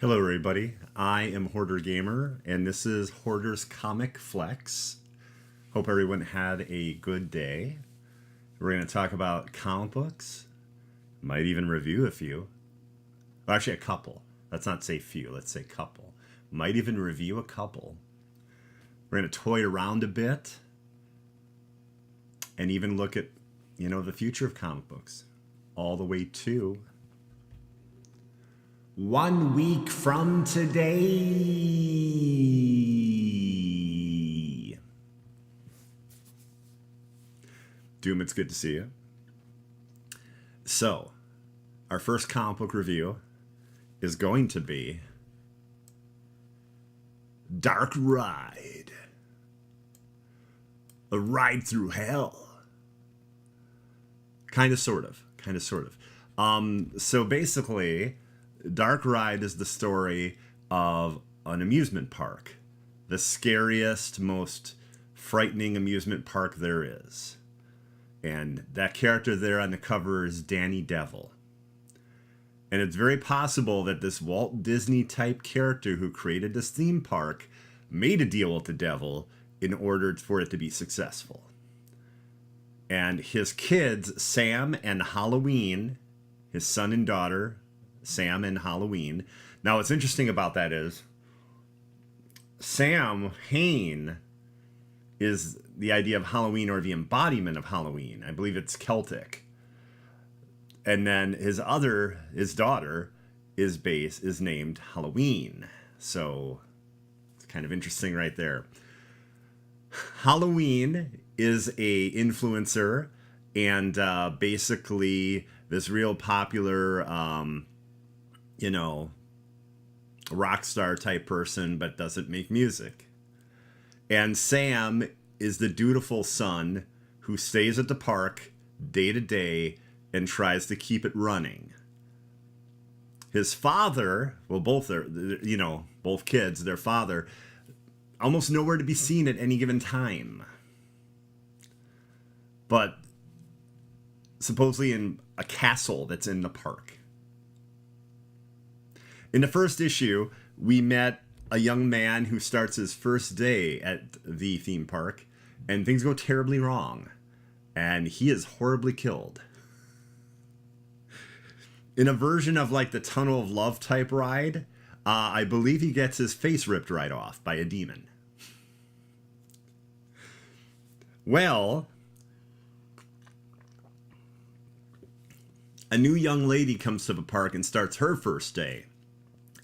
Hello, everybody. I am Hoardergamer, and this is Hoarder's Comic Flex. Hope everyone had a good day. We're going to talk about comic books. Might even review a few. Well, actually, a couple. Let's not say few. Let's say couple. Might even review a couple. We're going to toy around a bit and even look at, the future of comic books. All the way to 1 week from today. Doom, it's good to see you. So, our first comic book review is going to be Dark Ride. A ride through hell. Kind of, sort of. So basically, Dark Ride is the story of an amusement park. The scariest, most frightening amusement park there is. And that character there on the cover is Danny Devil. And it's very possible that this Walt Disney type character who created this theme park made a deal with the devil in order for it to be successful. And his kids, Sam and Halloween, his son and daughter, Sam and Halloween. Now, what's interesting about that is Sam Hain is the idea of Halloween, or the embodiment of Halloween. I believe it's Celtic. And then his daughter is named Halloween. So it's kind of interesting right there. Halloween is a influencer and basically this real popular rock star type person, but doesn't make music. And Sam is the dutiful son who stays at the park day to day and tries to keep it running. His father, well, both kids, their father, almost nowhere to be seen at any given time. But supposedly in a castle that's in the park. In the first issue, we met a young man who starts his first day at the theme park, and things go terribly wrong, and he is horribly killed. In a version of like the Tunnel of Love type ride, I believe he gets his face ripped right off by a demon. Well, a new young lady comes to the park and starts her first day.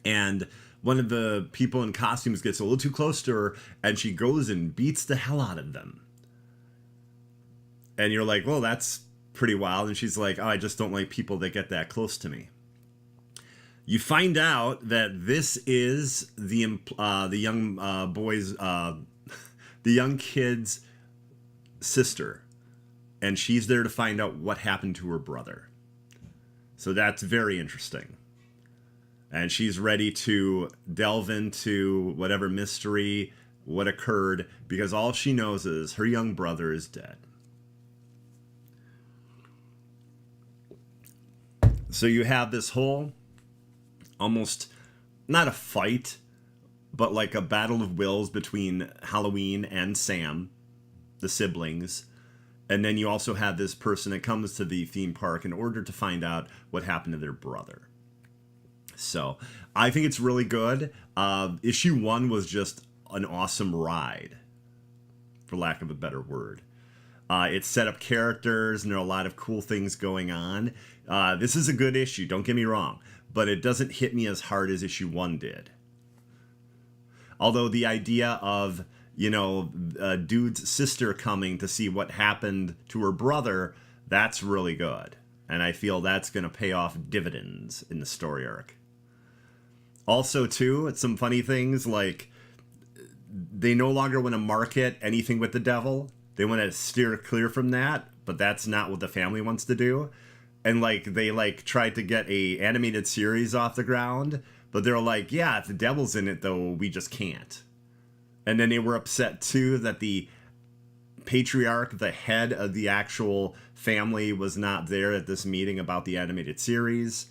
And one of the people in costumes gets a little too close to her, and she goes and beats the hell out of them. And you're like, well, that's pretty wild. And she's like, oh, I just don't like people that get that close to me. You find out that this is the young kid's sister. And she's there to find out what happened to her brother. So that's very interesting. And she's ready to delve into whatever mystery, what occurred, because all she knows is her young brother is dead. So you have this whole, almost, not a fight, but like a battle of wills between Halloween and Sam, the siblings. And then you also have this person that comes to the theme park in order to find out what happened to their brother. So I think it's really good. Issue 1 was just an awesome ride, for lack of a better word. It set up characters, and there are a lot of cool things going on. This is a good issue, don't get me wrong, but it doesn't hit me as hard as issue 1 did. Although the idea of, a dude's sister coming to see what happened to her brother, that's really good. And I feel that's going to pay off dividends in the story arc. Also, too, some funny things, like they no longer want to market anything with the devil. They want to steer clear from that, but that's not what the family wants to do. And they tried to get a animated series off the ground, but they're like, yeah, if the devil's in it, though, we just can't. And then they were upset, too, that the patriarch, the head of the actual family, was not there at this meeting about the animated series.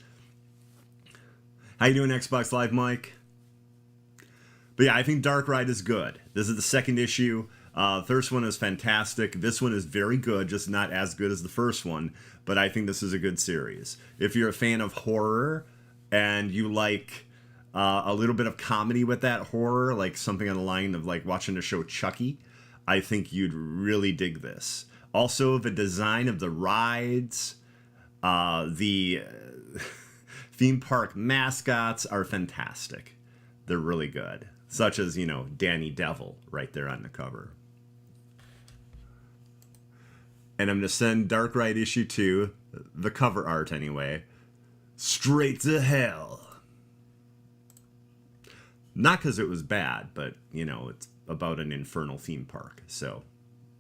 How you doing, Xbox Live Mike? But yeah, I think Dark Ride is good. This is the second issue. First one is fantastic. This one is very good, just not as good as the first one. But I think this is a good series. If you're a fan of horror and you like a little bit of comedy with that horror, like something on the line of like watching the show Chucky, I think you'd really dig this. Also, the design of the rides, the theme park mascots are fantastic. They're really good. Such as, you know, Danny Devil right there on the cover. And I'm going to send Dark Ride issue 2, the cover art anyway, straight to hell. Not because it was bad, but, you know, it's about an infernal theme park. So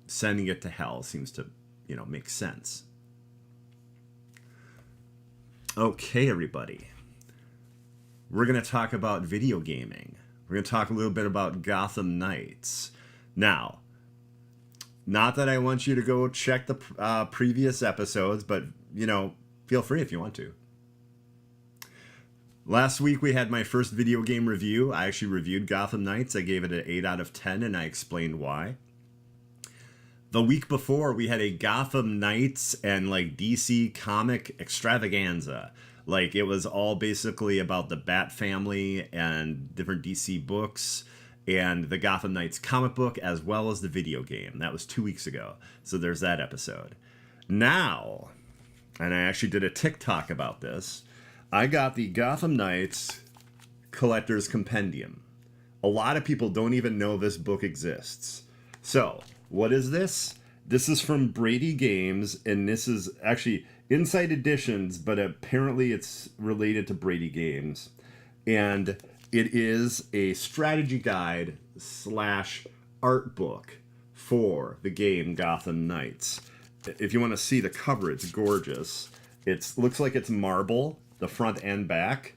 sending it to hell seems to, you know, make sense. Okay, everybody. We're going to talk about video gaming. We're going to talk a little bit about Gotham Knights. Now, not that I want you to go check the previous episodes, but, you know, feel free if you want to. Last week we had my first video game review. I actually reviewed Gotham Knights. I gave it an 8 out of 10, and I explained why. The week before, we had a Gotham Knights and, like, DC comic extravaganza. Like, it was all basically about the Bat family and different DC books and the Gotham Knights comic book as well as the video game. That was 2 weeks ago. So there's that episode. Now, and I actually did a TikTok about this, I got the Gotham Knights Collector's Compendium. A lot of people don't even know this book exists. So, what is this? This is from Brady Games, and this is actually Inside Editions, but apparently it's related to Brady Games. And it is a strategy guide / art book for the game Gotham Knights. If you want to see the cover, it's gorgeous. It looks like it's marble, the front and back.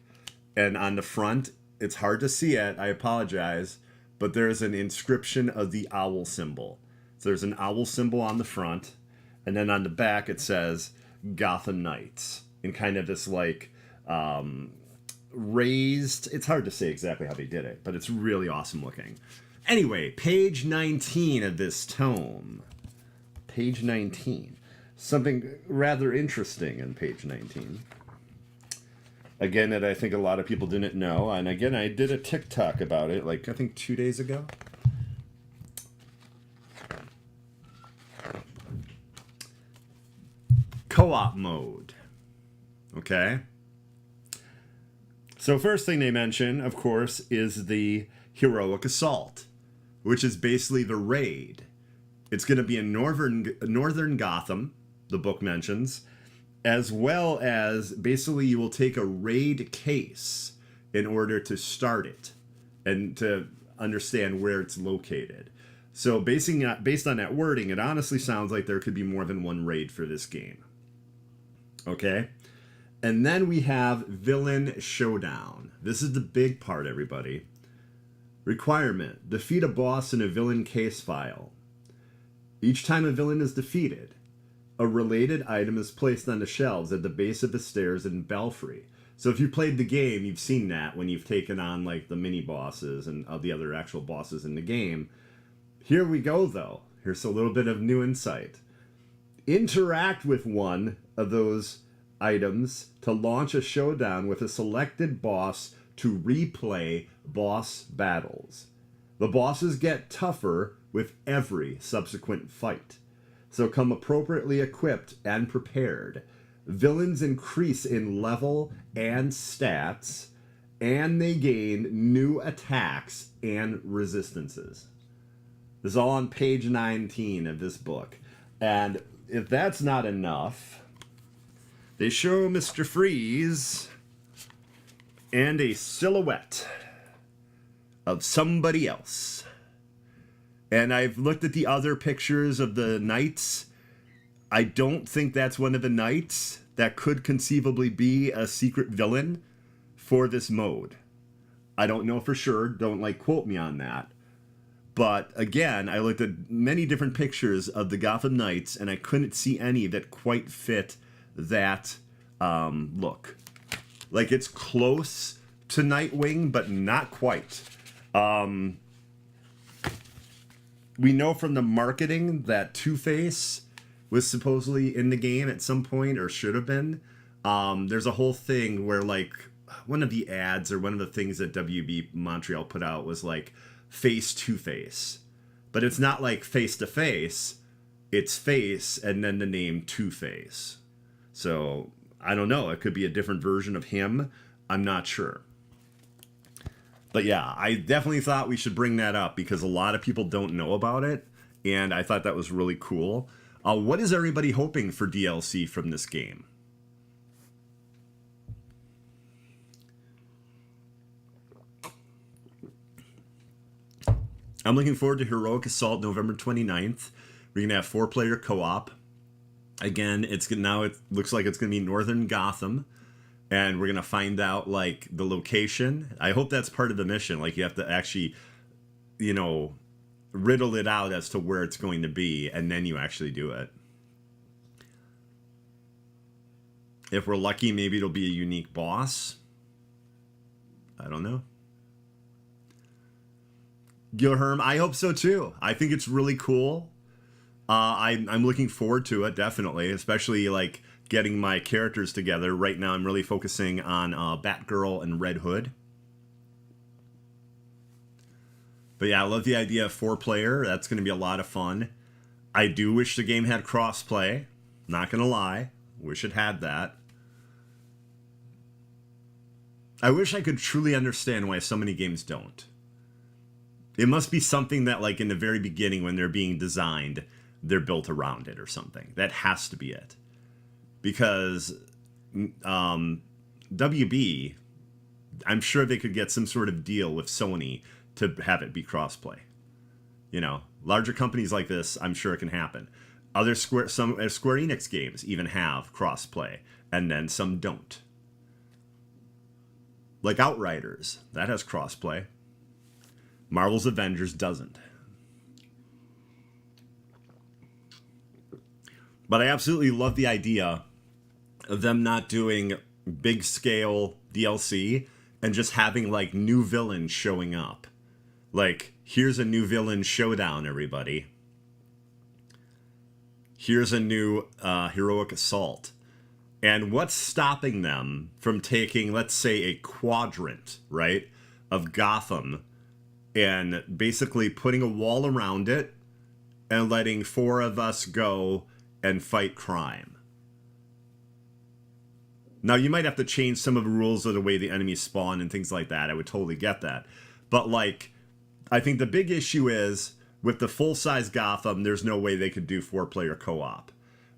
And on the front, it's hard to see it, I apologize, but there's an inscription of the owl symbol. So there's an owl symbol on the front, and then on the back it says Gotham Knights in kind of this like raised, it's hard to say exactly how they did it, but it's really awesome looking. Anyway, page 19 of this tome. Page 19. Something rather interesting in page 19. Again, that I think a lot of people didn't know, and again, I did a TikTok about it, like I think 2 days ago. Co-op mode. Okay. So first thing they mention, of course, is the Heroic Assault, which is basically the raid. It's going to be in northern Gotham, the book mentions, as well as basically you will take a raid case in order to start it and to understand where it's located. So based on that wording, it honestly sounds like there could be more than one raid for this game. Okay? And then we have Villain Showdown. This is the big part, everybody. Requirement: defeat a boss in a villain case file. Each time a villain is defeated, a related item is placed on the shelves at the base of the stairs in Belfry. So if you played the game, you've seen that when you've taken on like the mini bosses and the other actual bosses in the game. Here we go, though. Here's a little bit of new insight. Interact with one of those items to launch a showdown with a selected boss to replay boss battles. The bosses get tougher with every subsequent fight, so come appropriately equipped and prepared. Villains increase in level and stats, and they gain new attacks and resistances. This is all on page 19 of this book. And if that's not enough, they show Mr. Freeze and a silhouette of somebody else. And I've looked at the other pictures of the knights. I don't think that's one of the knights. That could conceivably be a secret villain for this mode. I don't know for sure. Don't quote me on that. But again, I looked at many different pictures of the Gotham Knights, and I couldn't see any that quite fit that look. Like, it's close, to Nightwing, but not quite. We know from the marketing that Two-Face was supposedly in the game at some point, or should have been. There's a whole thing where, like, one of the ads or one of the things that WB Montreal put out was like face Two-Face. But it's not like face to face, it's face and then the name Two-Face. So I don't know. It could be a different version of him. I'm not sure. But yeah, I definitely thought we should bring that up because a lot of people don't know about it. And I thought that was really cool. What is everybody hoping for DLC from this game? I'm looking forward to Heroic Assault November 29th. We're going to have 4-player co-op. Again, it looks like it's going to be Northern Gotham. And we're going to find out, like, the location. I hope that's part of the mission. Like, you have to actually, riddle it out as to where it's going to be. And then you actually do it. If we're lucky, maybe it'll be a unique boss. I don't know. Gilherm, I hope so too. I think it's really cool. I'm looking forward to it, definitely. Especially, like, getting my characters together. Right now I'm really focusing on Batgirl and Red Hood. But yeah, I love the idea of 4-player. That's going to be a lot of fun. I do wish the game had crossplay. Not going to lie. Wish it had that. I wish I could truly understand why so many games don't. It must be something that, like, in the very beginning when they're being designed, they're built around it or something. That has to be it. Because WB, I'm sure they could get some sort of deal with Sony to have it be crossplay. Larger companies like this, I'm sure it can happen. Some Square Enix games even have crossplay, and then some don't. Like Outriders, that has crossplay. Marvel's Avengers doesn't. But I absolutely love the idea of them not doing big scale DLC and just having, like, new villains showing up. Like, here's a new villain showdown, everybody. Here's a new Heroic Assault. And what's stopping them from taking, let's say, a quadrant, right, of Gotham and basically putting a wall around it and letting 4 of us go and fight crime? Now, you might have to change some of the rules of the way the enemies spawn and things like that. I would totally get that. But, like, I think the big issue is with the full-size Gotham, there's no way they could do 4-player co-op.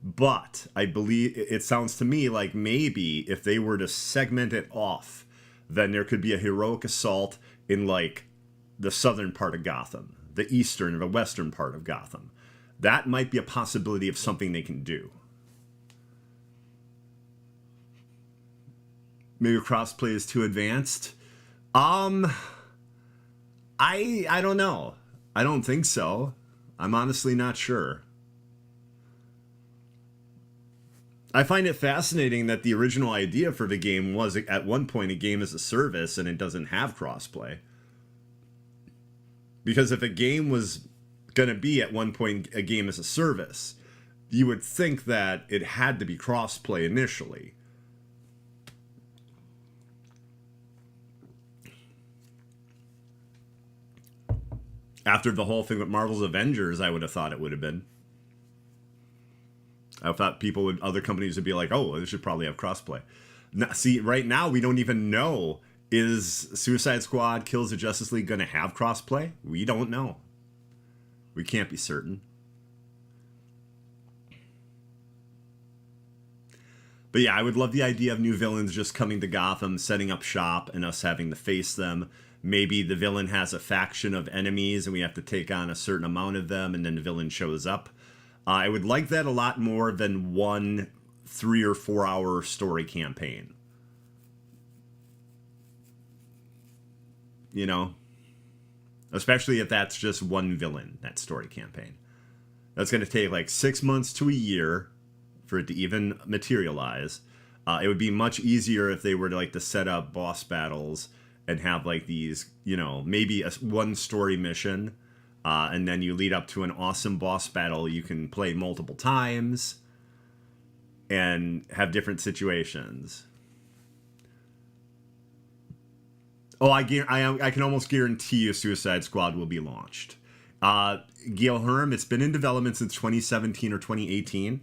But I believe it sounds to me like maybe if they were to segment it off, then there could be a Heroic Assault in, like, the southern part of Gotham, the eastern or the western part of Gotham. That might be a possibility of something they can do. Maybe crossplay is too advanced. I don't know. I don't think so. I'm honestly not sure. I find it fascinating that the original idea for the game was at one point a game as a service and it doesn't have crossplay. Because if a game was going to be at one point a game as a service, you would think that it had to be crossplay initially. After the whole thing with Marvel's Avengers, I would have thought it would have been. I thought other companies would be like, oh, they should probably have crossplay. Now, see, right now we don't even know, is Suicide Squad Kills the Justice League going to have crossplay? We don't know. We can't be certain. But yeah, I would love the idea of new villains just coming to Gotham, setting up shop, and us having to face them. Maybe the villain has a faction of enemies and we have to take on a certain amount of them, and then the villain shows up. I would like that a lot more than one 3 or 4 hour story campaign. Especially if that's just one villain, that story campaign. That's going to take like 6 months to a year for it to even materialize. It would be much easier if they were to set up boss battles and have like these, you know, maybe one story mission, and then you lead up to an awesome boss battle you can play multiple times and have different situations. Oh, I can almost guarantee you Suicide Squad will be launched. Gail Herm, it's been in development since 2017 or 2018.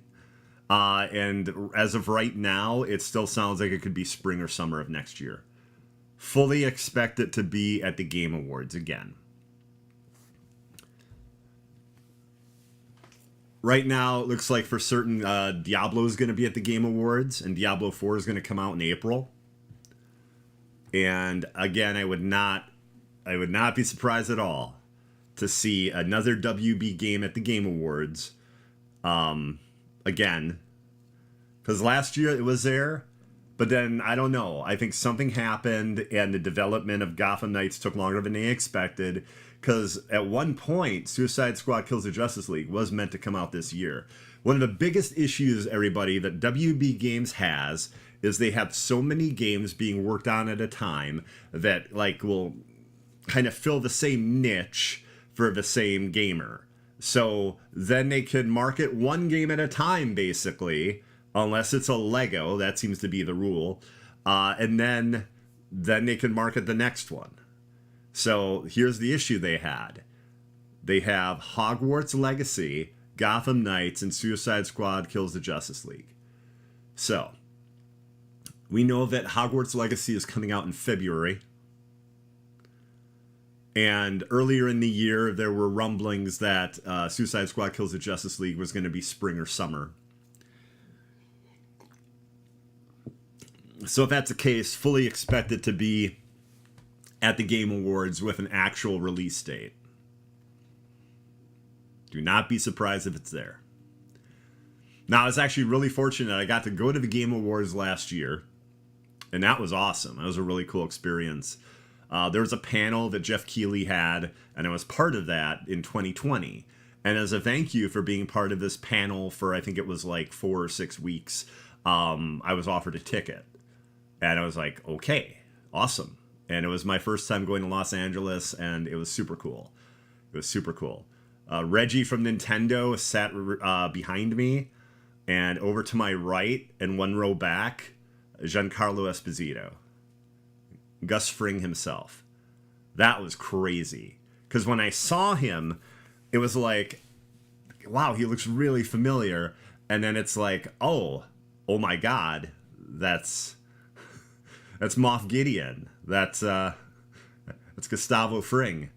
And as of right now, it still sounds like it could be spring or summer of next year. Fully expect it to be at the Game Awards again. Right now, it looks like for certain Diablo is going to be at the Game Awards, and Diablo 4 is going to come out in April. And again, I would not be surprised at all to see another WB game at the Game Awards. Again, because last year it was there, but then I don't know. I think something happened, and the development of Gotham Knights took longer than they expected. Because at one point, Suicide Squad Kills the Justice League was meant to come out this year. One of the biggest issues, everybody, that WB Games has is they have so many games being worked on at a time that like will kind of fill the same niche for the same gamer. So then they could market one game at a time, basically, unless it's a Lego. That seems to be the rule. And then they can market the next one. So here's the issue they had. They have Hogwarts Legacy, Gotham Knights, and Suicide Squad Kills the Justice League. So we know that Hogwarts Legacy is coming out in February. And earlier in the year, there were rumblings that Suicide Squad Kills the Justice League was going to be spring or summer. So if that's the case, fully expect it to be at the Game Awards with an actual release date. Do not be surprised if it's there. Now, I was actually really fortunate. I got to go to the Game Awards last year, and that was awesome. That was a really cool experience. There was a panel that Jeff Keighley had, and I was part of that in 2020. And as a thank you for being part of this panel for, I think it was like 4 or 6 weeks, I was offered a ticket. And I was like, okay, awesome. And it was my first time going to Los Angeles, and it was super cool. It was super cool. Reggie from Nintendo sat behind me, and over to my right and one row back, Giancarlo Esposito. Gus Fring himself. That was crazy. Because when I saw him, it was like, wow, he looks really familiar. And then it's like, oh my God, that's Moff Gideon. That's Gustavo Fring.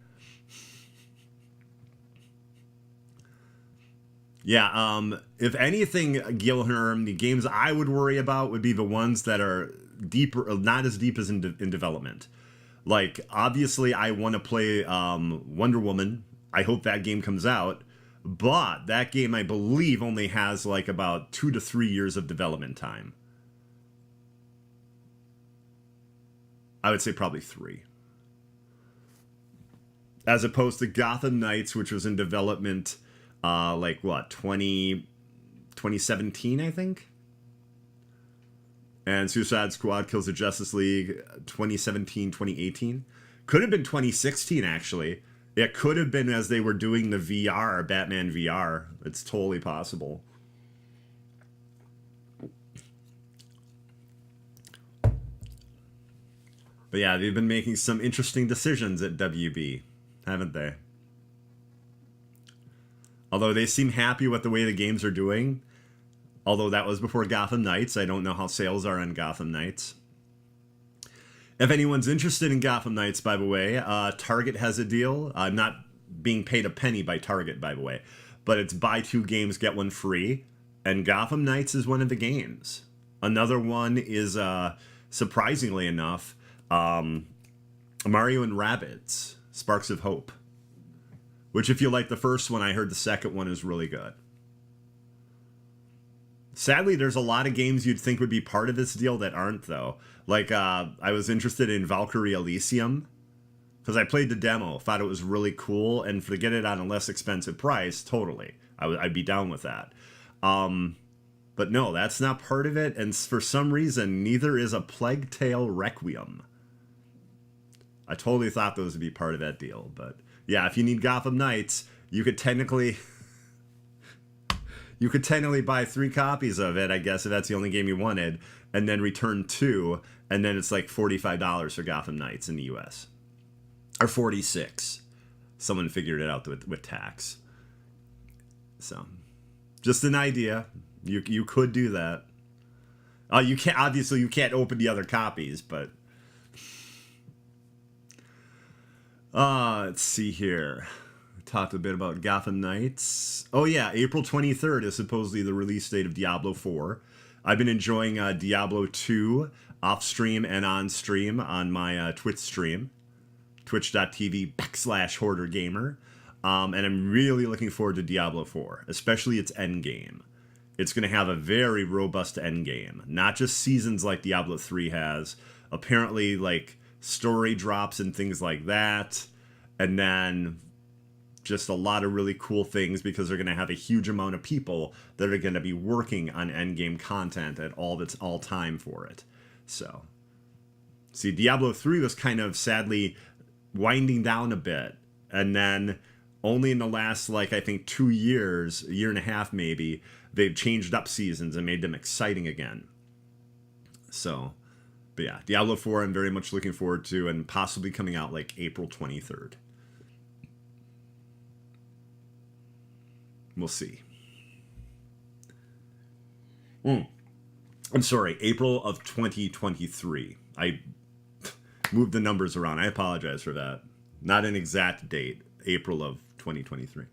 Yeah, if anything, Gilherm, the games I would worry about would be the ones that are deeper, not as deep as in development. Like, obviously, I want to play Wonder Woman. I hope that game comes out. But that game, I believe, only has like about 2 to 3 years of development time. I would say probably 3. As opposed to Gotham Knights, which was in development, 2017, I think? And Suicide Squad Kills the Justice League, 2017, 2018. Could have been 2016, actually. It could have been as they were doing the VR, Batman VR. It's totally possible. But yeah, they've been making some interesting decisions at WB, haven't they? Although they seem happy with the way the games are doing. Although that was before Gotham Knights. I don't know how sales are on Gotham Knights. If anyone's interested in Gotham Knights, by the way, Target has a deal. I'm not being paid a penny by Target, by the way. But it's buy 2 games, get 1 free. And Gotham Knights is one of the games. Another one is, surprisingly enough, Mario and Rabbids, Sparks of Hope. Which, if you like the first one, I heard the second one is really good. Sadly, there's a lot of games you'd think would be part of this deal that aren't, though. Like, I was interested in Valkyrie Elysium, because I played the demo, thought it was really cool, and to get it on a less expensive price, totally. I'd be down with that. But no, that's not part of it, and for some reason, neither is A Plague Tale Requiem. I totally thought those would be part of that deal. But yeah, if you need Gotham Knights, you could technically buy 3 copies of it, I guess, if that's the only game you wanted, and then return 2, and then it's like $45 for Gotham Knights in the US. Or 46. Someone figured it out with tax. So, just an idea. You could do that. You can't, obviously you can't open the other copies, but let's see here. We talked a bit about Gotham Knights. Oh yeah, April 23rd is supposedly the release date of Diablo 4. I've been enjoying Diablo 2 off stream and on stream on my Twitch stream, twitch.tv/Hoardergamer. And I'm really looking forward to Diablo 4, especially its endgame. It's going to have a very robust endgame, not just seasons like Diablo 3 has. Apparently, like, story drops and things like that, and then just a lot of really cool things because they're going to have a huge amount of people that are going to be working on endgame content at all time for it. So, see, Diablo 3 was kind of sadly winding down a bit, and then only in the last, like, I think 2 years, a year and a half maybe, they've changed up seasons and made them exciting again. So, but yeah, Diablo 4 I'm very much looking forward to, and possibly coming out like April 23rd. We'll see. I'm sorry, April of 2023. I moved the numbers around. I apologize for that. Not an exact date. April of 2023.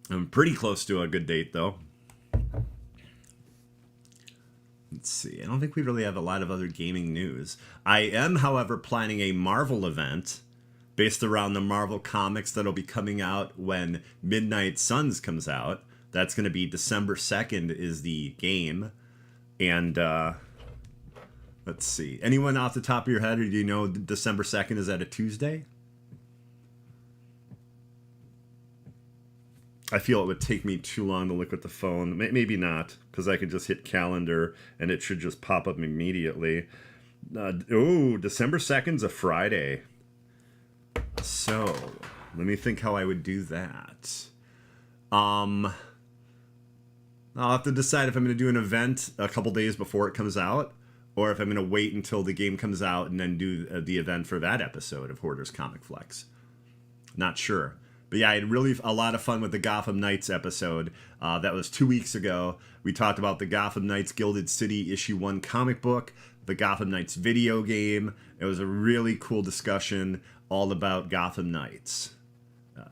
I'm pretty close to a good date, though. Let's see. I don't think we really have a lot of other gaming news. I am, however, planning a Marvel event based around the Marvel comics that'll be coming out when Midnight Suns comes out. That's going to be December 2nd is the game. And, let's see. Anyone off the top of your head, or do you know December 2nd, is that a Tuesday? I feel it would take me too long to look at the phone. Maybe not, because I can just hit calendar and it should just pop up immediately. December 2nd's a Friday. So, let me think how I would do that. I'll have to decide if I'm going to do an event a couple days before it comes out, or if I'm going to wait until the game comes out and then do the event for that episode of Hoarder's Comic Flex. Not sure. But yeah, I had really a lot of fun with the Gotham Knights episode. That was 2 weeks ago. We talked about the Gotham Knights Gilded City Issue 1 comic book, the Gotham Knights video game. It was a really cool discussion all about Gotham Knights.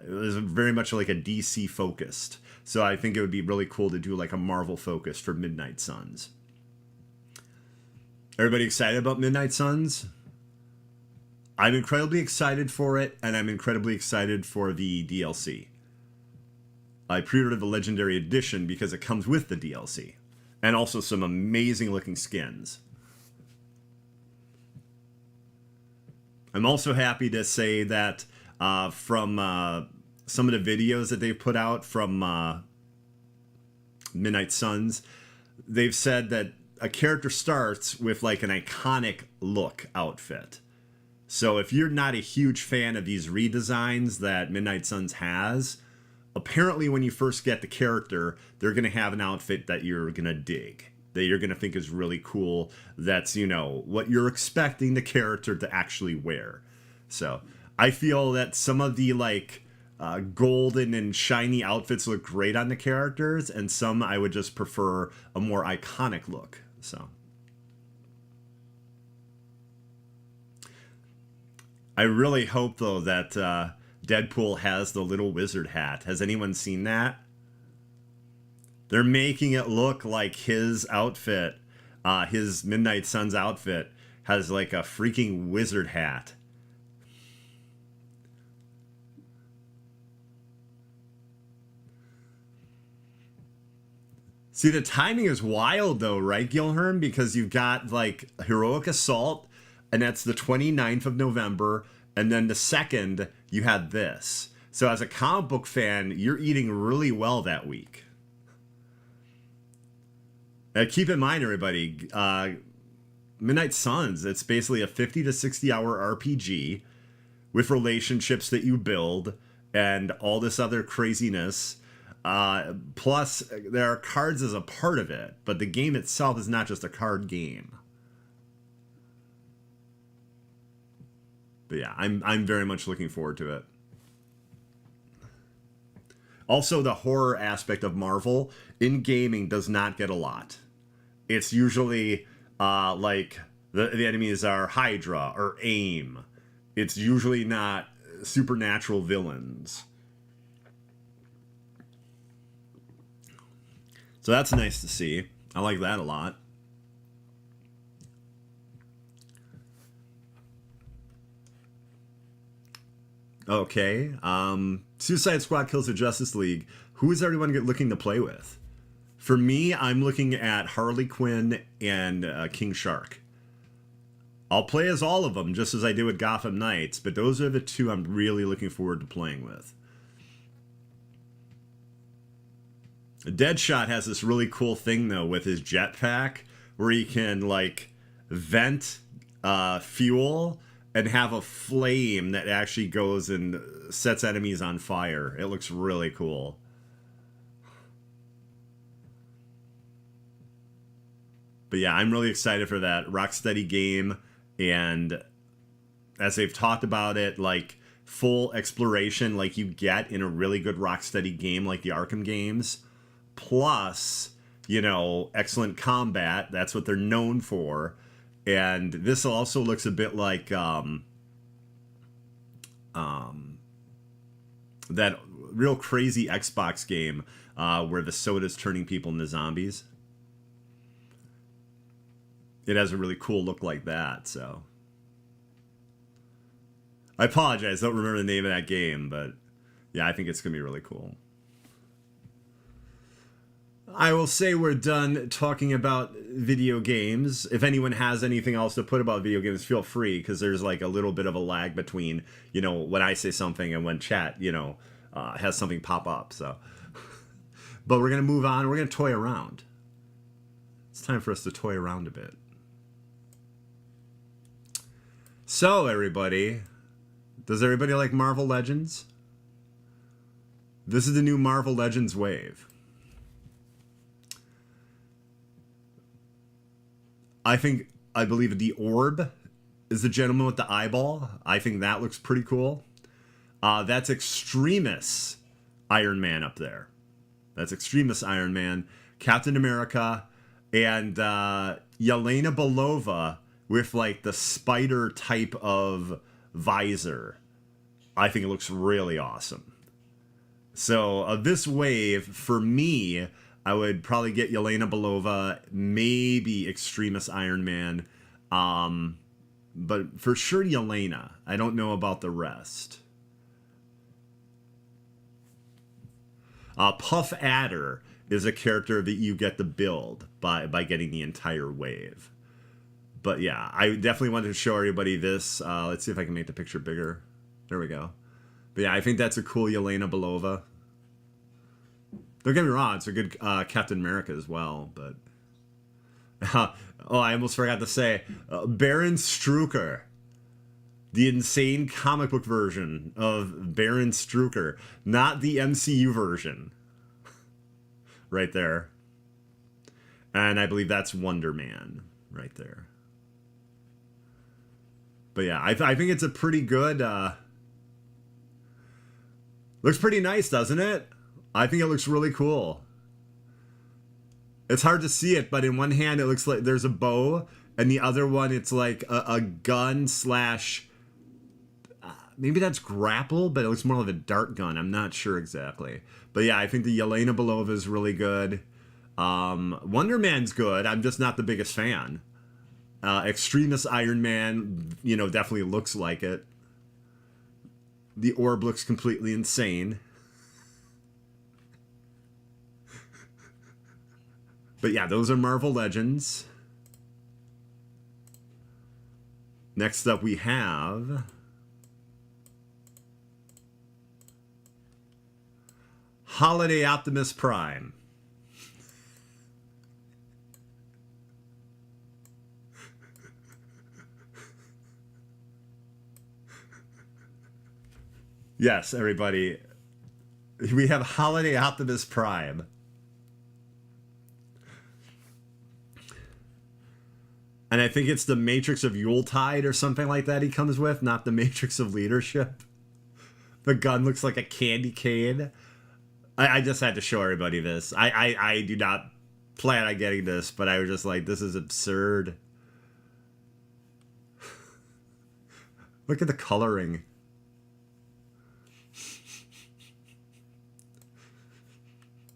It was very much like a DC focused. So I think it would be really cool to do like a Marvel focus for Midnight Suns. Everybody excited about Midnight Suns? I'm incredibly excited for it, and I'm incredibly excited for the DLC. I pre-ordered the Legendary Edition because it comes with the DLC, and also some amazing looking skins. I'm also happy to say that from some of the videos that they've put out from Midnight Suns, they've said that a character starts with like an iconic look outfit. So if you're not a huge fan of these redesigns that Midnight Suns has, apparently when you first get the character, they're going to have an outfit that you're going to dig, that you're going to think is really cool. That's, you know, what you're expecting the character to actually wear. So I feel that some of the like golden and shiny outfits look great on the characters, and some I would just prefer a more iconic look. So I really hope, though, that Deadpool has the little wizard hat. Has anyone seen that? They're making it look like his outfit, his Midnight Suns outfit, has like a freaking wizard hat. See, the timing is wild, though, right, Gilherm? Because you've got, like, Heroic Assault, and that's the 29th of November, and then the 2nd, you had this. So as a comic book fan, you're eating really well that week. Now, keep in mind, everybody, Midnight Suns. It's basically a 50 to 60 hour RPG with relationships that you build and all this other craziness. Plus, there are cards as a part of it, but the game itself is not just a card game. But yeah, I'm very much looking forward to it. Also, the horror aspect of Marvel in gaming does not get a lot. It's usually like the enemies are Hydra or AIM. It's usually not supernatural villains. So that's nice to see. I like that a lot. Okay. Suicide Squad kills the Justice League. Who is everyone looking to play with? For me, I'm looking at Harley Quinn and King Shark. I'll play as all of them, just as I did with Gotham Knights, but those are the two I'm really looking forward to playing with. Deadshot has this really cool thing, though, with his jetpack, where he can, like, vent fuel and have a flame that actually goes and sets enemies on fire. It looks really cool. But yeah, I'm really excited for that Rocksteady game, and as they've talked about it, like, full exploration like you get in a really good Rocksteady game like the Arkham games, plus, you know, excellent combat. That's what they're known for. And this also looks a bit like that real crazy Xbox game where the soda's turning people into zombies. It has a really cool look like that, so. I apologize, I don't remember the name of that game, but yeah, I think it's going to be really cool. I will say we're done talking about video games. If anyone has anything else to put about video games, feel free, because there's like a little bit of a lag between, you know, when I say something and when chat, you know, has something pop up, so. But we're going to move on. We're going to toy around. It's time for us to toy around a bit. So, everybody, does everybody like Marvel Legends? This is the new Marvel Legends wave. I believe the orb is the gentleman with the eyeball. I think that looks pretty cool. That's Extremis Iron Man up there. That's Extremis Iron Man, Captain America, and Yelena Belova with like the spider type of visor. I think it looks really awesome. So this wave, for me, I would probably get Yelena Belova, maybe Extremis Iron Man, but for sure Yelena. I don't know about the rest. Puff Adder is a character that you get to build by getting the entire wave. But yeah, I definitely wanted to show everybody this. Let's see if I can make the picture bigger. There we go. But yeah, I think that's a cool Yelena Belova. Don't get me wrong, it's a good Captain America as well, but... oh, I almost forgot to say, Baron Strucker. The insane comic book version of Baron Strucker. Not the MCU version. Right there. And I believe that's Wonder Man. Right there. But yeah, I think it's a pretty good... looks pretty nice, doesn't it? I think it looks really cool. It's hard to see it, but in one hand it looks like there's a bow, and the other one it's like a gun slash... maybe that's grapple, but it looks more like a dart gun. I'm not sure exactly. But yeah, I think the Yelena Belova is really good. Wonder Man's good. I'm just not the biggest fan. Extremis Iron Man, you know, definitely looks like it. The orb looks completely insane. But yeah, those are Marvel Legends. Next up we have... Holiday Optimus Prime. Yes, everybody. We have Holiday Optimus Prime. And I think it's the Matrix of Yuletide or something like that he comes with, not the Matrix of Leadership. The gun looks like a candy cane. I just had to show everybody this. I do not plan on getting this, but I was just like, this is absurd. Look at the coloring.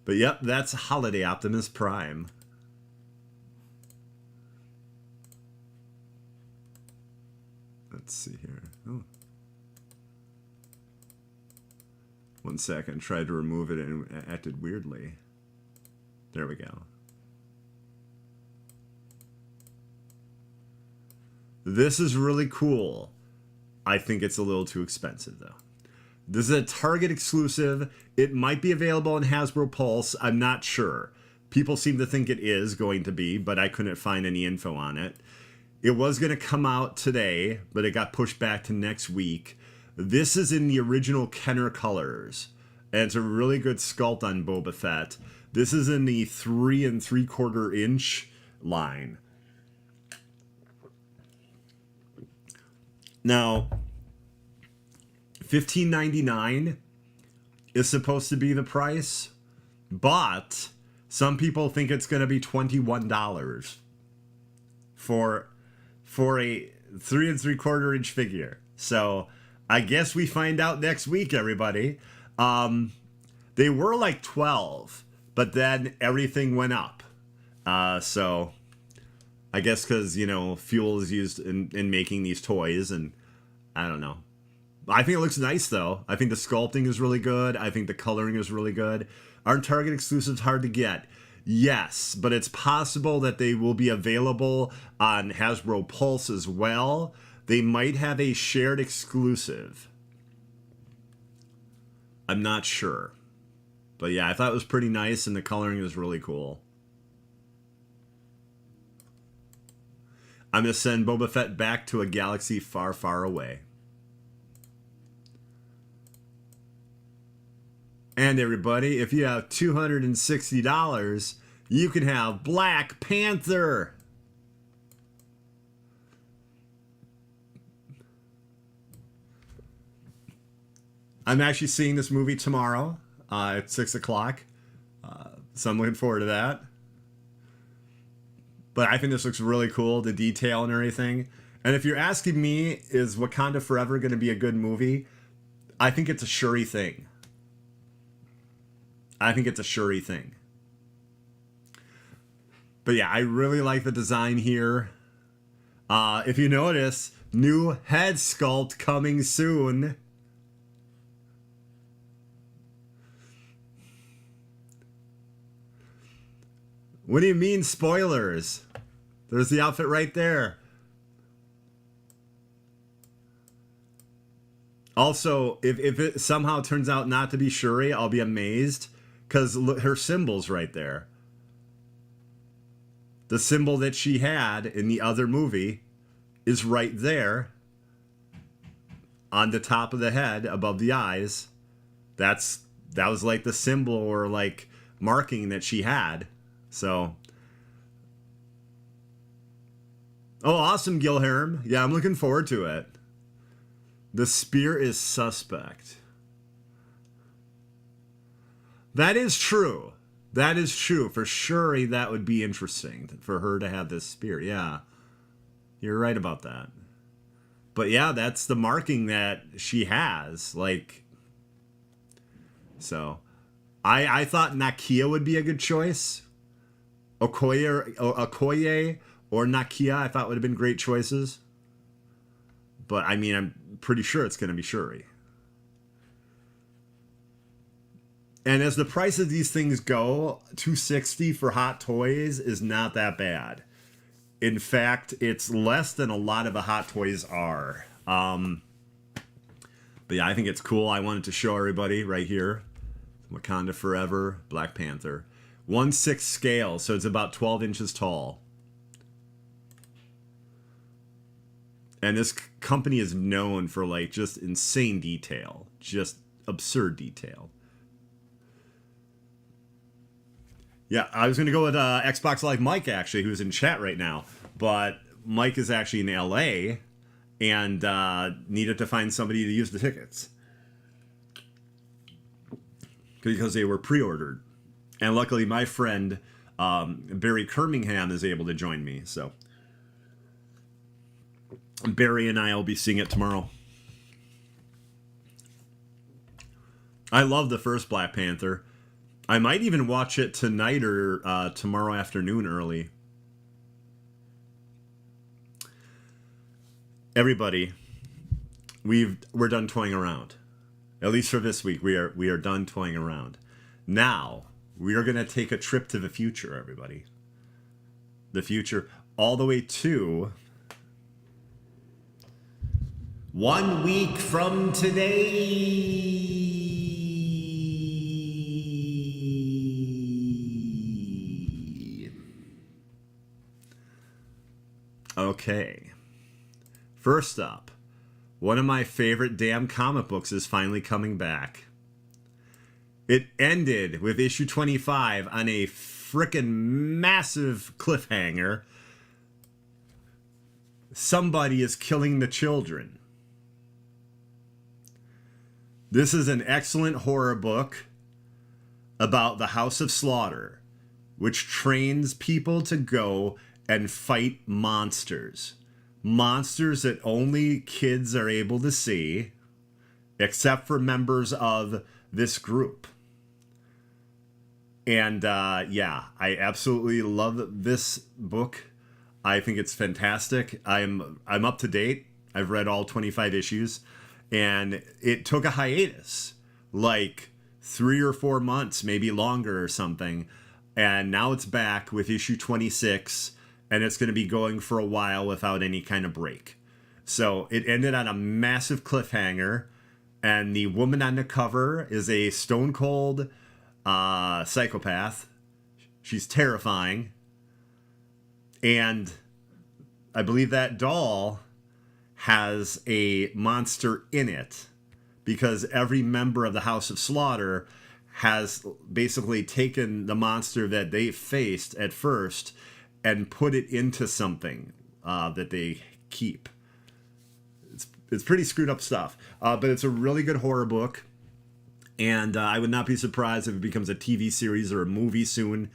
But yep, that's Holiday Optimus Prime. Let's see here. Oh. One second, tried to remove it and it acted weirdly. There we go. This is really cool. I think it's a little too expensive though. This is a Target exclusive. It might be available in Hasbro Pulse. I'm not sure. People seem to think it is going to be, but I couldn't find any info on it. It was going to come out today, but it got pushed back to next week. This is in the original Kenner colors, and it's a really good sculpt on Boba Fett. This is in the 3 3/4 inch line. Now, $15.99 is supposed to be the price, but some people think it's going to be $21 for a 3 3/4 inch figure. So I guess we find out next week, everybody. They were like 12, but then everything went up. So I guess because, you know, fuel is used in making these toys, and I don't know. I think it looks nice, though. I think the sculpting is really good. I think the coloring is really good. Aren't Target exclusives hard to get? Yes, but it's possible that they will be available on Hasbro Pulse as well. They might have a shared exclusive. I'm not sure. But yeah, I thought it was pretty nice, and the coloring is really cool. I'm going to send Boba Fett back to a galaxy far, far away. And everybody, if you have $260, you can have Black Panther. I'm actually seeing this movie tomorrow at 6 o'clock. So I'm looking forward to that. But I think this looks really cool, the detail and everything. And if you're asking me, is Wakanda Forever going to be a good movie? I think it's a Shuri thing. I think it's a Shuri thing. But yeah, I really like the design here. If you notice, new head sculpt coming soon. What do you mean spoilers? There's the outfit right there. Also, if it somehow turns out not to be Shuri, I'll be amazed. Because her symbol's right there. The symbol that she had in the other movie is right there. On the top of the head, above the eyes. That was like the symbol or like marking that she had. So. Oh, awesome, Gilherm. Yeah, I'm looking forward to it. The spear is suspect. That is true. That is true. For Shuri, that would be interesting for her to have this spear. Yeah. You're right about that. But yeah, that's the marking that she has. Like, so I thought Nakia would be a good choice. Okoye or Nakia, I thought would have been great choices. But I mean, I'm pretty sure it's going to be Shuri. And as the price of these things go, $260 for Hot Toys is not that bad. In fact, it's less than a lot of the Hot Toys are. But yeah, I think it's cool. I wanted to show everybody right here. Wakanda Forever, Black Panther. 1/6 scale, so it's about 12 inches tall. And this company is known for like just insane detail, just absurd detail. Yeah, I was going to go with Xbox Live Mike, actually, who's in chat right now. But Mike is actually in LA and needed to find somebody to use the tickets because they were pre-ordered. And luckily, my friend Barry Kirmingham is able to join me. So Barry and I will be seeing it tomorrow. I love the first Black Panther. I might even watch it tonight or tomorrow afternoon early. Everybody, we're done toying around. At least for this week, we are done toying around. Now, we are going to take a trip to the future, everybody. The future all the way to 1 week from today. Okay. First up, one of my favorite damn comic books is finally coming back. It ended with issue 25 on a frickin' massive cliffhanger. Somebody is killing the children. This is an excellent horror book about the House of Slaughter, which trains people to go and fight monsters. Monsters that only kids are able to see, except for members of this group. And yeah, I absolutely love this book. I think it's fantastic. I'm up to date. I've read all 25 issues, and it took a hiatus, like 3 or 4 months, maybe longer or something. And now it's back with issue 26. And it's going to be going for a while without any kind of break. So it ended on a massive cliffhanger. And the woman on the cover is a stone cold psychopath. She's terrifying. And I believe that doll has a monster in it. Because every member of the House of Slaughter has basically taken the monster that they faced at first and put it into something that they keep. It's pretty screwed up stuff. But it's a really good horror book. And I would not be surprised if it becomes a TV series or a movie soon.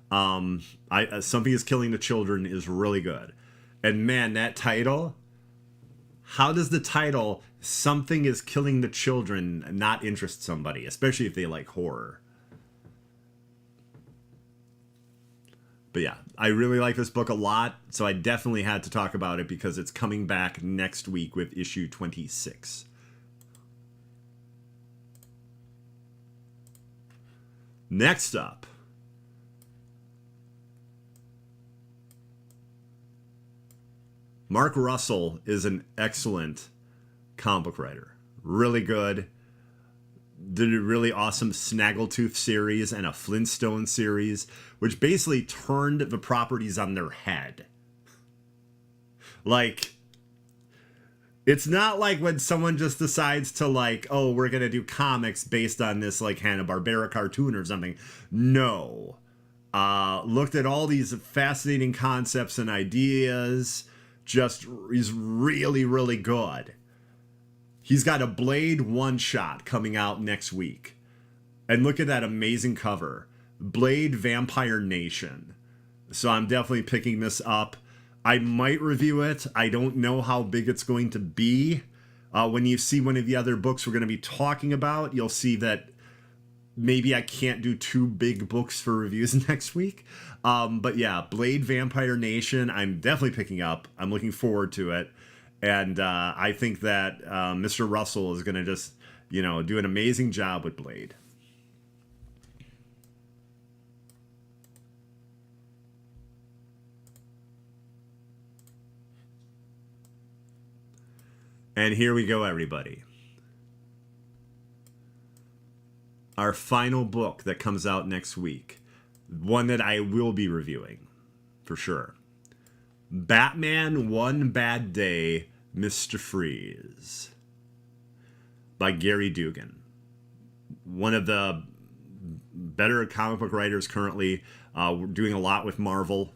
Something is Killing the Children is really good. And man, that title, how does the title, Something is Killing the Children, not interest somebody, especially if they like horror? But yeah, I really like this book a lot, so I definitely had to talk about it because it's coming back next week with issue 26. Next up, Mark Russell is an excellent comic book writer. Really good. Did a really awesome Snaggletooth series and a Flintstone series, which basically turned the properties on their head. Like, it's not like when someone just decides to like, oh, we're going to do comics based on this like Hanna-Barbera cartoon or something. No. Looked at all these fascinating concepts and ideas. Just is really, really good. He's got a Blade one-shot coming out next week. And look at that amazing cover. Blade Vampire Nation. So I'm definitely picking this up. I might review it. I don't know how big it's going to be. When you see one of the other books we're going to be talking about, you'll see that maybe I can't do 2 big books for reviews next week. But yeah, Blade Vampire Nation, I'm definitely picking up. I'm looking forward to it. And I think that Mr. Russell is going to just, do an amazing job with Blade. And here we go, everybody. Our final book that comes out next week. One that I will be reviewing, for sure. Batman One Bad Day, Mr. Freeze by Gary Dugan. One of the better comic book writers currently. We're doing a lot with Marvel.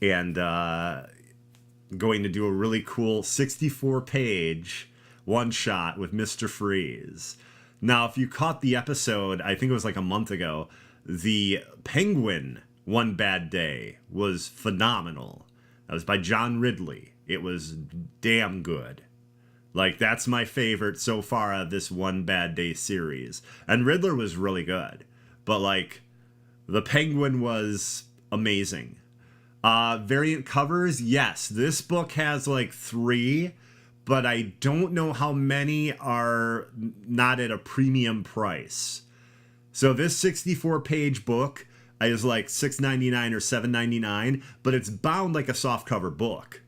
And going to do a really cool 64-page one-shot with Mr. Freeze. Now, if you caught the episode, I think it was like a month ago, the Penguin One Bad Day was phenomenal. That was by John Ridley. It was damn good. Like, that's my favorite so far of this One Bad Day series. And Riddler was really good. But, like, the Penguin was amazing. Variant covers, yes. This book has, like, 3, but I don't know how many are not at a premium price. So this 64-page book is, like, $6.99 or $7.99, but it's bound like a softcover book.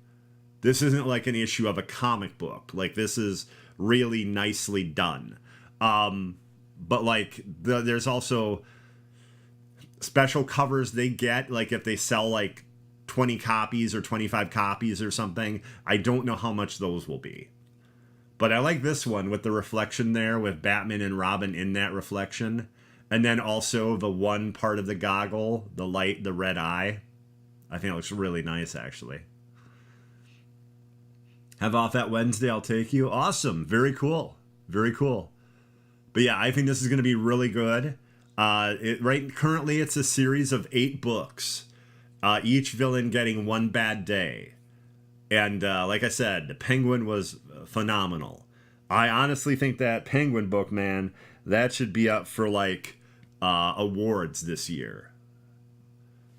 This isn't like an issue of a comic book. Like, this is really nicely done. But, like, there's also special covers they get. Like, if they sell, like, 20 copies or 25 copies or something, I don't know how much those will be. But I like this one with the reflection there with Batman and Robin in that reflection. And then also the one part of the goggle, the light, the red eye. I think it looks really nice, actually. Have off that Wednesday, I'll take you. Awesome. Very cool. Very cool. But yeah, I think this is going to be really good. Currently, it's a series of 8 books. Each villain getting one bad day. And like I said, the Penguin was phenomenal. I honestly think that Penguin book, man, that should be up for, like, awards this year.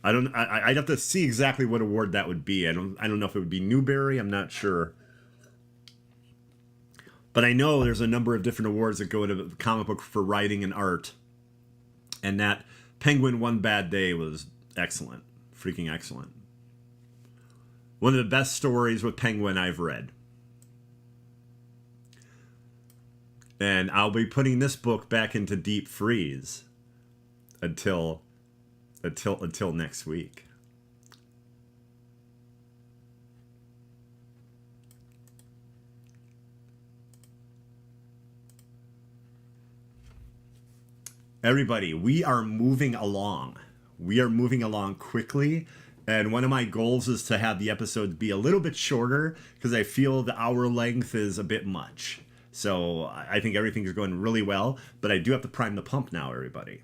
I'd have to see exactly what award that would be. I don't know if it would be Newbery. I'm not sure. But I know there's a number of different awards that go to the comic book for writing and art. And that Penguin One Bad Day was excellent. Freaking excellent. One of the best stories with Penguin I've read. And I'll be putting this book back into deep freeze until next week. Everybody, we are moving along. We are moving along quickly. And one of my goals is to have the episodes be a little bit shorter because I feel the hour length is a bit much. So I think everything is going really well. But I do have to prime the pump now, everybody.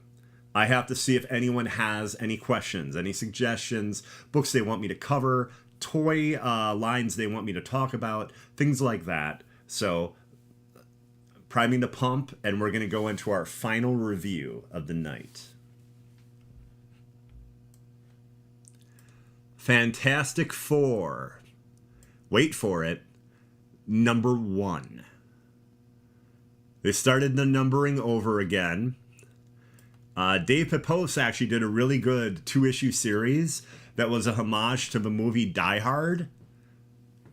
I have to see if anyone has any questions, any suggestions, books they want me to cover, toy lines they want me to talk about, things like that. So priming the pump, and we're going to go into our final review of the night. Fantastic Four. Wait for it. Number 1. They started the numbering over again. Dave Pepose actually did a really good 2-issue series that was a homage to the movie Die Hard.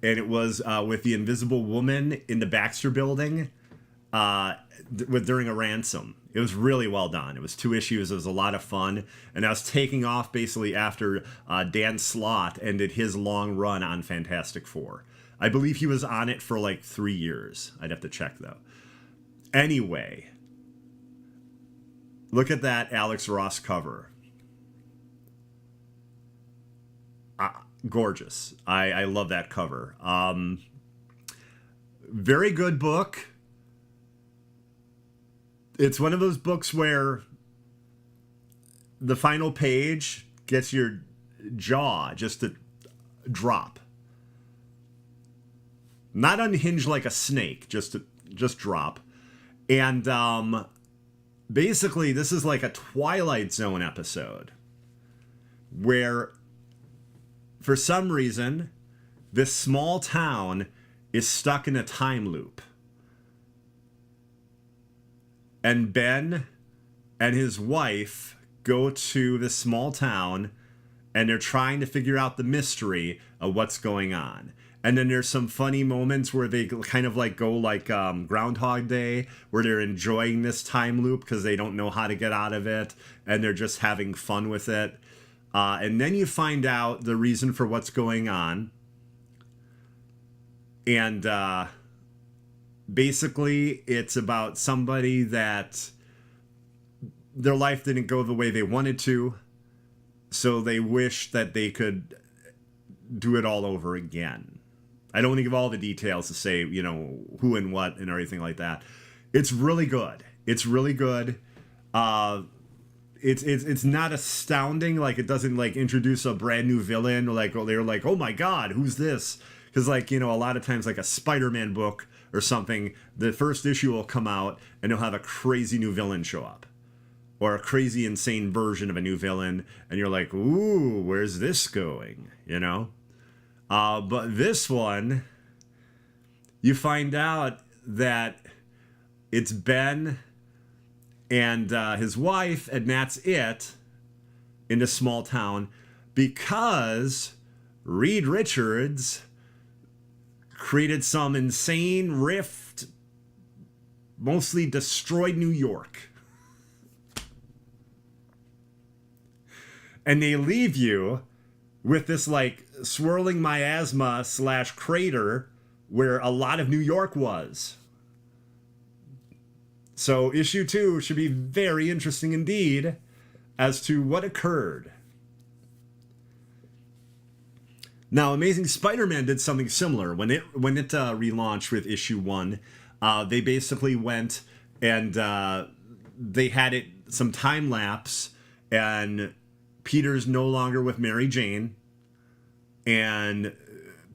And it was with the Invisible Woman in the Baxter Building during a ransom. It was really well done. It was 2 issues. It was a lot of fun. And I was taking off basically after Dan Slott ended his long run on Fantastic Four. I believe he was on it for like 3 years. I'd have to check, though. Anyway, look at that Alex Ross cover. Gorgeous. I love that cover. Very good book. It's one of those books where the final page gets your jaw just to drop. Not unhinged like a snake, just drop. And basically, this is like a Twilight Zone episode where, for some reason, this small town is stuck in a time loop. And Ben and his wife go to this small town, and they're trying to figure out the mystery of what's going on. And then there's some funny moments where they kind of like go like Groundhog Day, where they're enjoying this time loop because they don't know how to get out of it, and they're just having fun with it. And then you find out the reason for what's going on. And basically, it's about somebody that their life didn't go the way they wanted to, so they wish that they could do it all over again. I don't want to give all the details to say, you know, who and what and everything like that. It's really good. It's really good. It's not astounding. Like, it doesn't like introduce a brand new villain. Or like, they're like, oh my god, who's this? Because like, you know, a lot of times like a Spider-Man book or something, the first issue will come out and it'll have a crazy new villain show up, or a crazy insane version of a new villain, and you're like, ooh, where's this going? You know. But this one, you find out that it's Ben and his wife, and that's it, in a small town, because Reed Richards created some insane rift, mostly destroyed New York. And they leave you with this like swirling miasma / crater where a lot of New York was. So issue 2 should be very interesting indeed as to what occurred. Now, Amazing Spider-Man did something similar. When it relaunched with issue 1, they basically went and they had it some time lapse, and Peter's no longer with Mary Jane, and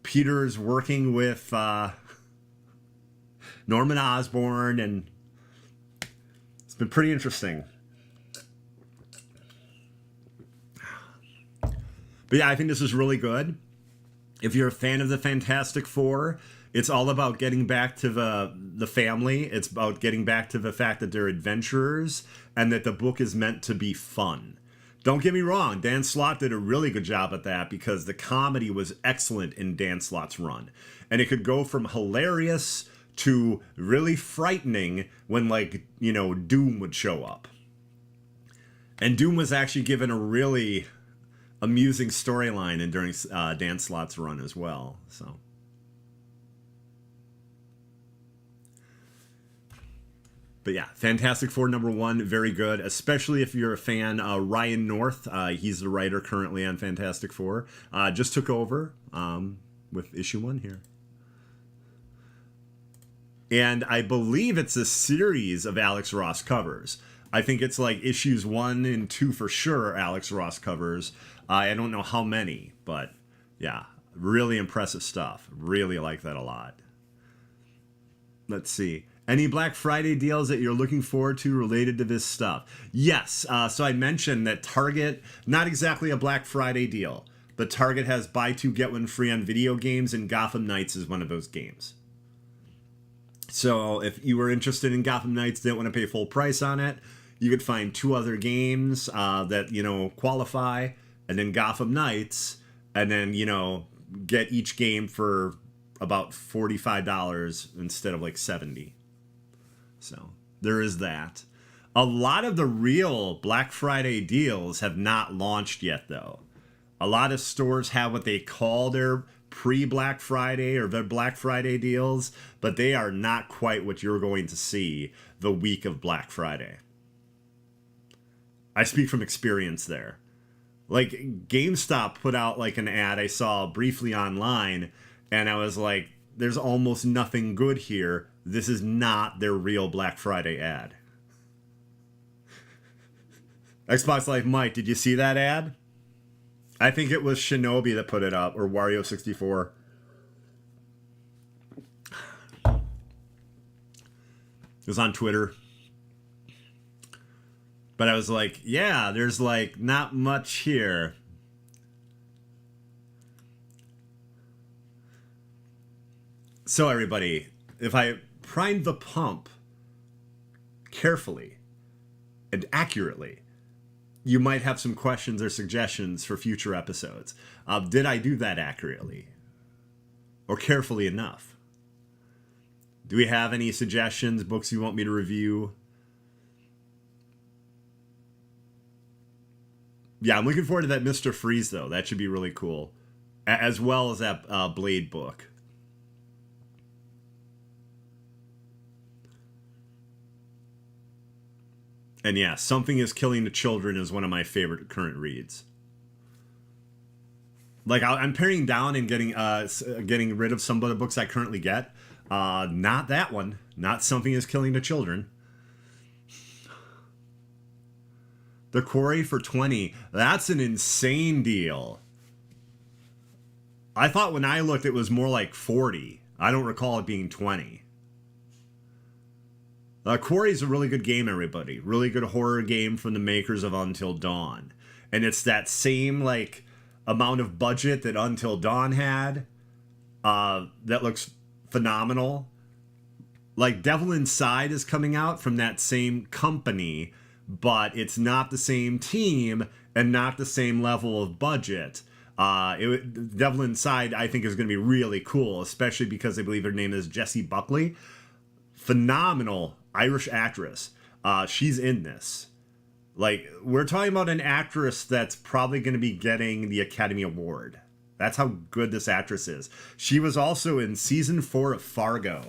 Peter's working with Norman Osborn, and it's been pretty interesting. But yeah, I think this is really good. If you're a fan of the Fantastic Four, it's all about getting back to the family. It's about getting back to the fact that they're adventurers and that the book is meant to be fun. Don't get me wrong, Dan Slott did a really good job at that because the comedy was excellent in Dan Slott's run. And it could go from hilarious to really frightening when, like, you know, Doom would show up. And Doom was actually given a really amusing storyline and during Dan Slott's run as well. So, but yeah, Fantastic Four #1, very good, especially if you're a fan. Ryan North, he's the writer currently on Fantastic Four, just took over with issue 1 here. And I believe it's a series of Alex Ross covers. I think it's like issues 1 and 2 for sure, Alex Ross covers. I don't know how many, but yeah, really impressive stuff. Really like that a lot. Let's see. Any Black Friday deals that you're looking forward to related to this stuff? Yes. So I mentioned that Target, not exactly a Black Friday deal, but Target has buy 2, get 1 free on video games, and Gotham Knights is one of those games. So if you were interested in Gotham Knights, didn't want to pay full price on it, you could find 2 other games that, you know, qualify, and then Gotham Knights, and then, you know, get each game for about $45 instead of like $70. So there is that. A lot of the real Black Friday deals have not launched yet, though. A lot of stores have what they call their pre-Black Friday or their Black Friday deals, but they are not quite what you're going to see the week of Black Friday. I speak from experience there. Like, GameStop put out like an ad I saw briefly online, and I was like, there's almost nothing good here. This is not their real Black Friday ad. Xbox Live Mike, did you see that ad? I think it was Shinobi that put it up, or Wario64. It was on Twitter. But I was like, yeah, there's like not much here. So everybody, if I prime the pump carefully and accurately, you might have some questions or suggestions for future episodes. Did I do that accurately? Or carefully enough? Do we have any suggestions, books you want me to review? Yeah, I'm looking forward to that Mr. Freeze, though. That should be really cool. As well as that Blade book. And yeah, Something is Killing the Children is one of my favorite current reads. Like I'm paring down and getting rid of some of the books I currently get. Not that one. Not Something is Killing the Children. The Quarry for 20. That's an insane deal. I thought when I looked it was more like 40. I don't recall it being 20. Quarry is a really good game, everybody. Really good horror game from the makers of Until Dawn. And it's that same, like, amount of budget that Until Dawn had. That looks phenomenal. Like, Devil Inside is coming out from that same company, but it's not the same team and not the same level of budget. Devil Inside, I think, is going to be really cool, especially because I believe her name is Jessie Buckley. Phenomenal Irish actress. She's in this. Like, we're talking about an actress that's probably going to be getting the Academy Award. That's how good this actress is. She was also in season 4 of Fargo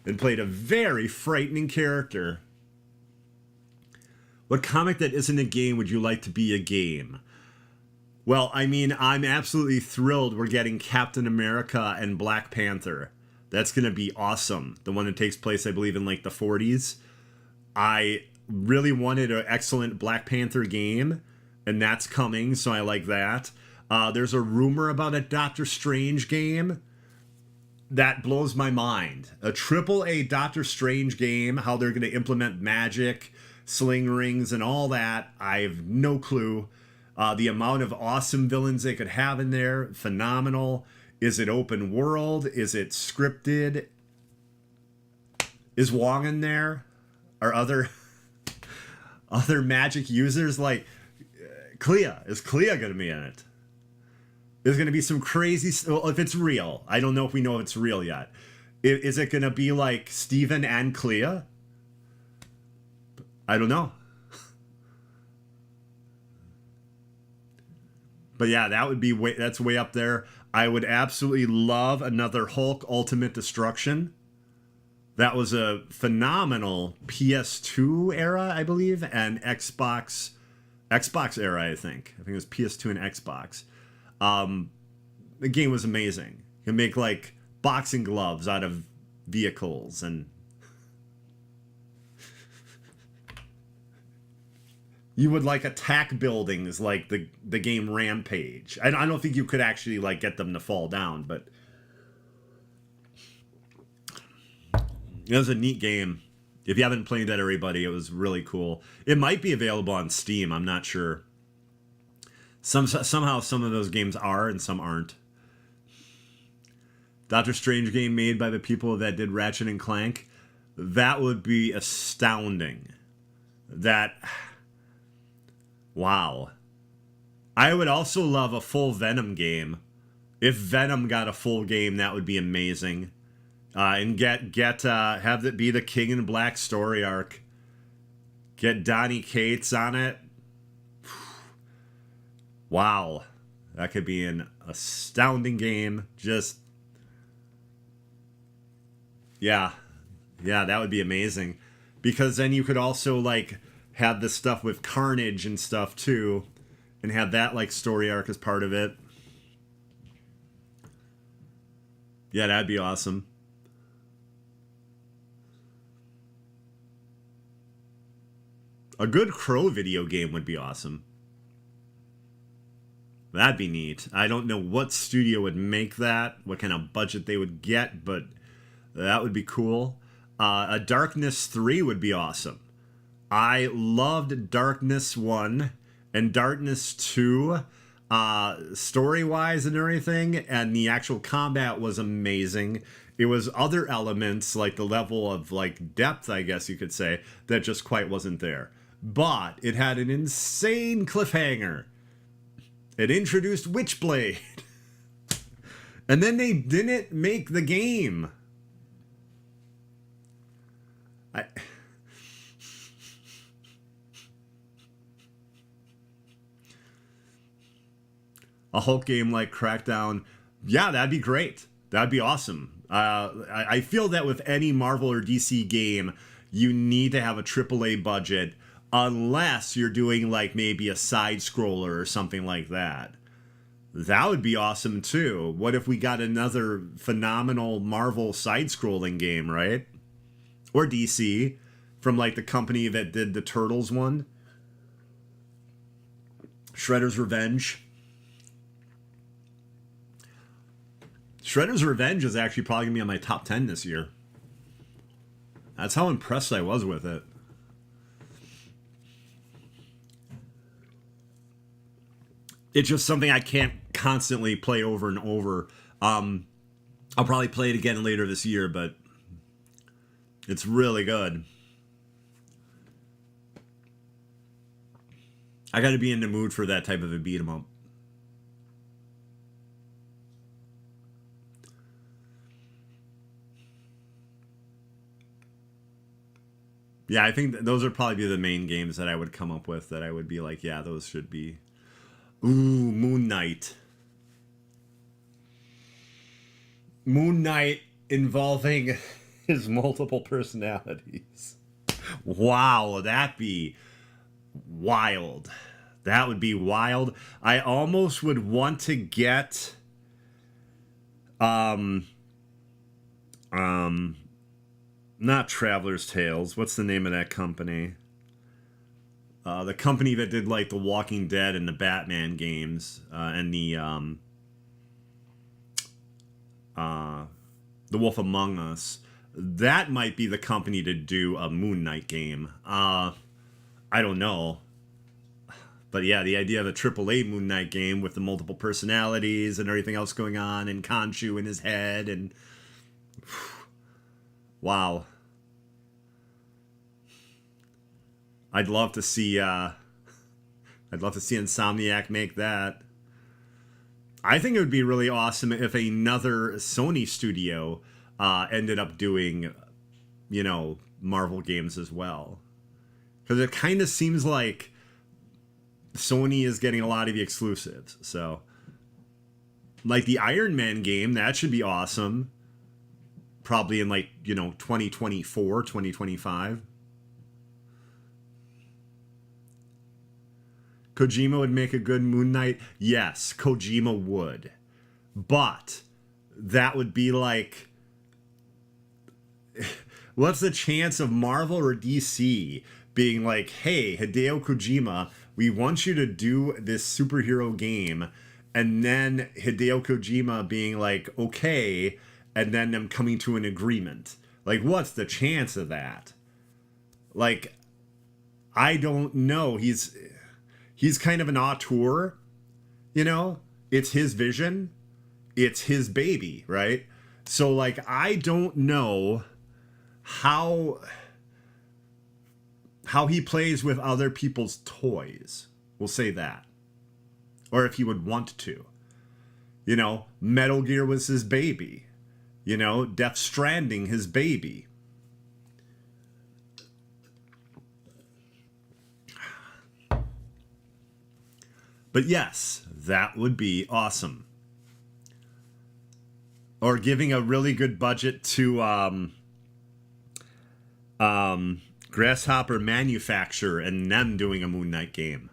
and played a very frightening character. What comic that isn't a game would you like to be a game? Well, I mean, I'm absolutely thrilled we're getting Captain America and Black Panther. That's going to be awesome. The one that takes place, I believe, in like the 40s. I really wanted an excellent Black Panther game, and that's coming, so I like that. There's a rumor about a Doctor Strange game. That blows my mind. A AAA Doctor Strange game, how they're going to implement magic, sling rings, and all that, I have no clue. The amount of awesome villains they could have in there, phenomenal. Is it open world? Is it scripted? Is Wong in there? Are other magic users like Clea? Is Clea going to be in it? There's going to be some crazy... Well, if it's real. I don't know if we know if it's real yet. Is it going to be like Steven and Clea? I don't know. But yeah, that would be that's way up there. I would absolutely love another Hulk Ultimate Destruction. That was a phenomenal PS2 era, I believe, and Xbox era, I think. I think it was PS2 and Xbox. The game was amazing. You can make like boxing gloves out of vehicles, and you would like attack buildings like the game Rampage. I don't think you could actually like get them to fall down, but it was a neat game. If you haven't played that, everybody, it was really cool. It might be available on Steam. I'm not sure. Somehow some of those games are and some aren't. Doctor Strange game made by the people that did Ratchet and Clank. That would be astounding. Wow. I would also love a full Venom game. If Venom got a full game, that would be amazing. And have it be the King in Black story arc. Get Donny Cates on it. Wow. That could be an astounding game. Just... Yeah, that would be amazing. Because then you could also, like, have this stuff with Carnage and stuff, too. And have that, like, story arc as part of it. Yeah, that'd be awesome. A good Crow video game would be awesome. That'd be neat. I don't know what studio would make that, what kind of budget they would get, but that would be cool. A Darkness 3 would be awesome. I loved Darkness 1 and Darkness 2, story-wise and everything, and the actual combat was amazing. It was other elements, like the level of like depth, I guess you could say, that just quite wasn't there. But it had an insane cliffhanger. It introduced Witchblade. And then they didn't make the game. A Hulk game like Crackdown, yeah, that'd be great. That'd be awesome. I feel that with any Marvel or DC game, you need to have a AAA budget. unless you're doing like maybe a side scroller or something like that. That would be awesome too. What if we got another phenomenal Marvel side-scrolling game, right? Or DC, from like the company that did the Turtles one. Shredder's Revenge. Shredder's Revenge is actually probably going to be on my top 10 this year. That's how impressed I was with it. It's just something I can't constantly play over and over. I'll probably play it again later this year, but it's really good. I got to be in the mood for that type of a beat 'em up. Yeah, I think those would probably be the main games that I would come up with that I would be like, yeah, those should be. Ooh, Moon Knight. Moon Knight involving his multiple personalities. Wow, that'd be wild. That would be wild. I almost would want to get not Traveler's Tales. What's the name of that company? The company that did like the Walking Dead and the Batman games, and the Wolf Among Us. That might be the company to do a Moon Knight game. I don't know. But yeah, the idea of a AAA Moon Knight game with the multiple personalities and everything else going on, and Khonshu in his head, and wow. I'd love to see Insomniac make that. I think it would be really awesome if another Sony studio ended up doing, Marvel games as well. Because it kind of seems like Sony is getting a lot of the exclusives. So, like the Iron Man game, that should be awesome. Probably in 2024, 2025. Kojima would make a good Moon Knight. Yes, Kojima would. But that would be like, what's the chance of Marvel or DC being like, hey, Hideo Kojima, we want you to do this superhero game, and then Hideo Kojima being like, okay, and then them coming to an agreement. Like, what's the chance of that? Like, I don't know. He's kind of an auteur, It's his vision. It's his baby, right? So, like, I don't know how he plays with other people's toys. We'll say that. Or if he would want to. Metal Gear was his baby. Death Stranding, his baby. But yes, that would be awesome. Or giving a really good budget to Grasshopper Manufacture and them doing a Moon Knight game.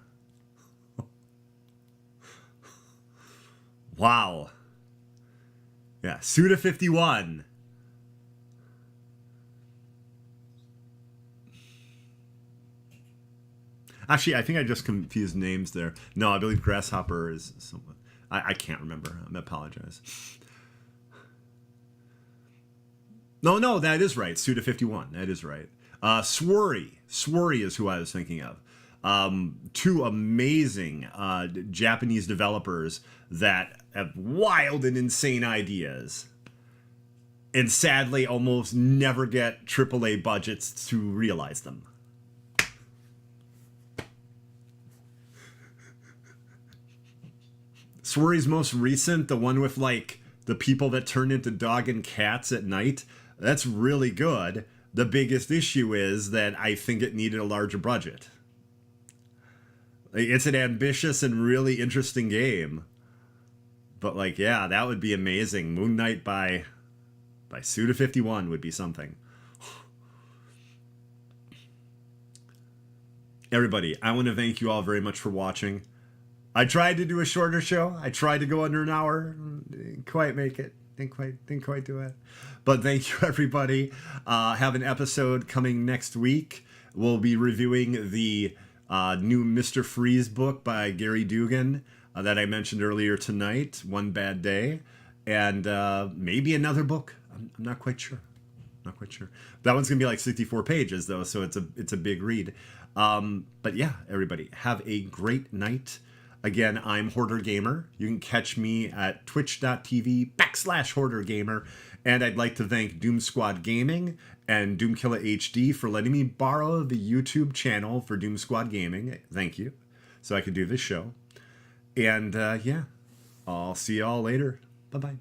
Wow. Yeah, Suda51. Actually, I think I just confused names there. No, I believe Grasshopper is someone. I can't remember. I apologize. No, that is right. Suda51. That is right. Swery. Swery is who I was thinking of. Two amazing Japanese developers that have wild and insane ideas. And sadly, almost never get AAA budgets to realize them. Swery's most recent, the one with like the people that turn into dog and cats at night, that's really good. The biggest issue is that I think it needed a larger budget. It's an ambitious and really interesting game. But like, yeah, that would be amazing. Moon Knight by Suda51 would be something. Everybody, I want to thank you all very much for watching. I tried to do a shorter show. I tried to go under an hour. Didn't quite make it. Didn't quite do it. But thank you, everybody. Have an episode coming next week. We'll be reviewing the new Mr. Freeze book by Gary Dugan that I mentioned earlier tonight, One Bad Day. And maybe another book. I'm not quite sure. Not quite sure. That one's gonna be like 64 pages though, so it's a big read. But yeah, everybody, have a great night. Again, I'm Hoardergamer. You can catch me at twitch.tv/Hoardergamer. And I'd like to thank Doom Squad Gaming and Doomkiller HD for letting me borrow the YouTube channel for Doom Squad Gaming. Thank you. So I could do this show. And yeah, I'll see y'all later. Bye-bye.